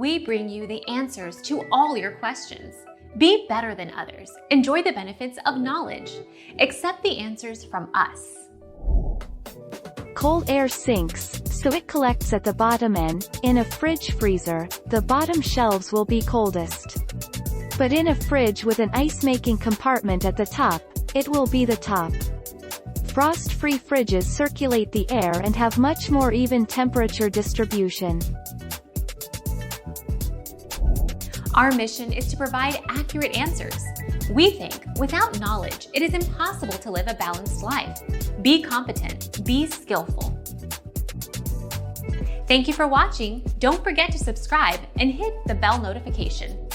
We bring you the answers to all your questions. Be better than others. Enjoy the benefits of knowledge. Accept the answers from us. Cold air sinks, so it collects at the bottom and, in a fridge freezer, the bottom shelves will be coldest. But in a fridge with an ice-making compartment at the top, it will be the top. Frost-free fridges circulate the air and have much more even temperature distribution. Our mission is to provide accurate answers. We think without knowledge, it is impossible to live a balanced life. Be competent, be skillful. Thank you for watching. Don't forget to subscribe and hit the bell notification.